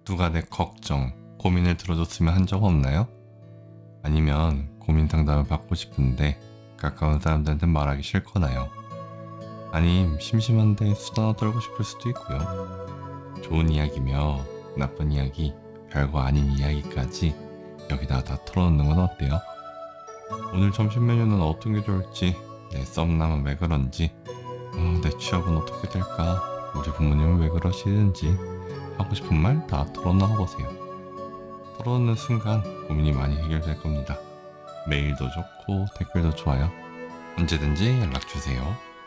누가 내 걱정, 고민을 들어줬으면 한 적 없나요? 아니면 고민 상담을 받고 싶은데 가까운 사람들한테 말하기 싫거나요? 아님 심심한데 수다나 떨고 싶을 수도 있고요. 좋은 이야기며 나쁜 이야기, 별거 아닌 이야기까지 여기다 다 털어놓는 건 어때요? 오늘 점심 메뉴는 어떤 게 좋을지, 내 썸남은 왜 그런지, 내 취업은 어떻게 될까, 우리 부모님은 왜 그러시는지 하고 싶은 말 다 털어놔보세요. 털어놓는 순간 고민이 많이 해결될 겁니다. 메일도 좋고 댓글도 좋아요. 언제든지 연락주세요.